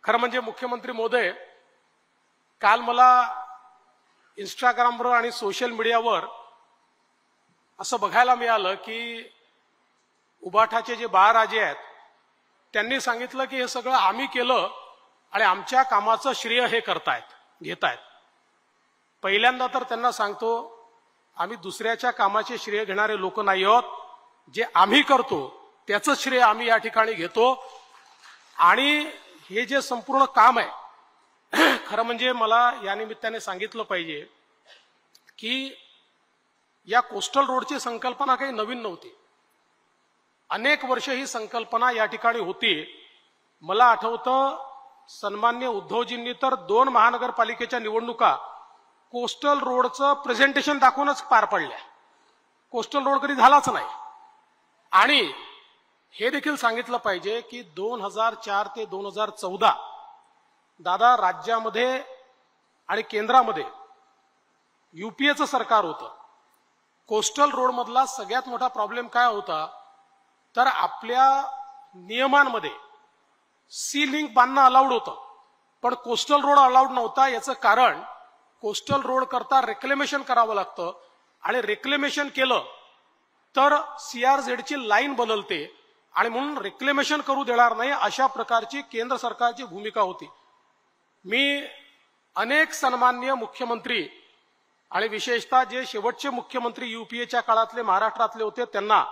खरं म्हणजे मुख्यमंत्री महोदय, काल मला इंस्टाग्रामवर आणि सोशल मीडियावर असं बघायला मिळालं की उबाठाचे जे बाळराजे आहेत त्यांनी सांगितलं की हे सगळं आम्ही केलं आणि आमच्या कामाचं श्रेय हे घेतायत। पहिल्यांदा तर त्यांना सांगतो, आम्ही दुसऱ्याच्या कामाचे श्रेय घेणारे लोक नाही आहोत। जे आम्ही करतो त्याचं श्रेय आम्ही या ठिकाणी घेतो। आणि हे जे संपूर्ण काम आहे, खरं म्हणजे मला या निमित्ताने सांगितलं पाहिजे की या कोस्टल रोडची संकल्पना काही नवीन नव्हती। अनेक वर्ष ही संकल्पना या ठिकाणी होती। मला आठवतं सन्मान्य उद्धवजींनी तर 2 महानगरपालिकेच्या निवडणुका कोस्टल रोडचं प्रेझेंटेशन दाखवूनच पार पडल्या। कोस्टल रोड कधी झालाच नाही। आणि हे देखील सांगितलं पाहिजे की 2004 ते 2014 दादा राज्यामध्ये आणि केंद्रामध्ये यूपीएचं सरकार होतं। कोस्टल रोड मधला सगळ्यात मोठा प्रॉब्लेम काय होता तर आपल्या नियमांमध्ये सी लिंक बांधणं अलाउड होतं, पण कोस्टल रोड अलाउड नव्हता। याचं कारण कोस्टल रोड करता रेक्लेमेशन करावं लागतं आणि रेक्लेमेशन केलं तर सीआरझेडची लाईन बदलते आणि म्हणून रेक्लेमेशन करू देणार नाही, अशा प्रकारची केंद्र सरकारची भूमिका होती। मी अनेक सन्माननीय मुख्यमंत्री आणि विशेषतः जे शेवटचे मुख्यमंत्री यूपीएच्या काळातले महाराष्ट्रातले होते त्यांना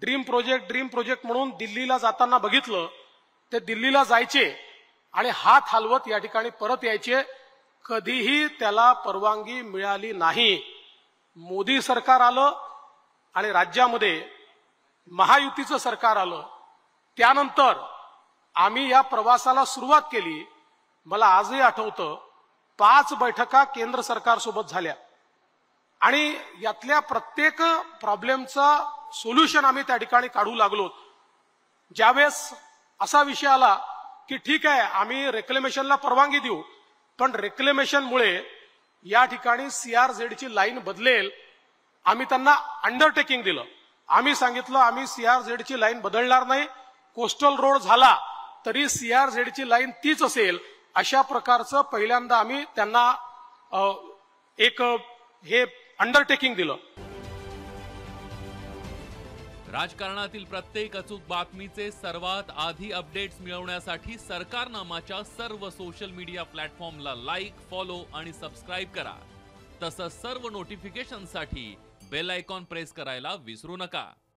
ड्रीम प्रोजेक्ट म्हणून दिल्लीला जाताना बघितलं। ते दिल्लीला जायचे आणि हात हलवत या ठिकाणी परत यायचे, कधीही त्याला परवानगी मिळाली नाही। मोदी सरकार आलं आणि राज्यामध्ये महायुतीचं सरकार आलं, त्यानंतर आम्ही या प्रवासाला सुरुवात केली। मला आजही आठवतं 5 बैठका केंद्र सरकारसोबत झाल्या आणि यातल्या प्रत्येक प्रॉब्लेमचा सोल्युशन आम्ही त्या ठिकाणी काढू लागलो। ज्यावेळेस असा विषय आला की ठीक आहे आम्ही रेक्लेमेशनला परवानगी देऊ, पण रेक्लेमेशनमुळे या ठिकाणी सीआरझेडची लाईन बदलेल, आम्ही त्यांना अंडरटेकिंग दिलं। आम्ही सांगितलं आम्ही सीआरझेडची लाईन बदलणार नाही, कोस्टल रोड झाला तरी सीआरझेडची लाईन तीच असेल, अशा प्रकारचं पहिल्यांदा आम्ही त्यांना एक हे अंडरटेकिंग दिलं। राजकारणातील प्रत्येक अचूक बातमीचे सर्वात आधी अपडेट्स मिळवण्यासाठी सरकारनामाच्या सर्व सोशल मीडिया प्लॅटफॉर्मला लाईक, फॉलो आणि सबस्क्राईब करा। तसंच सर्व नोटिफिकेशनसाठी बेल आयकॉन प्रेस करायला विसरू नका।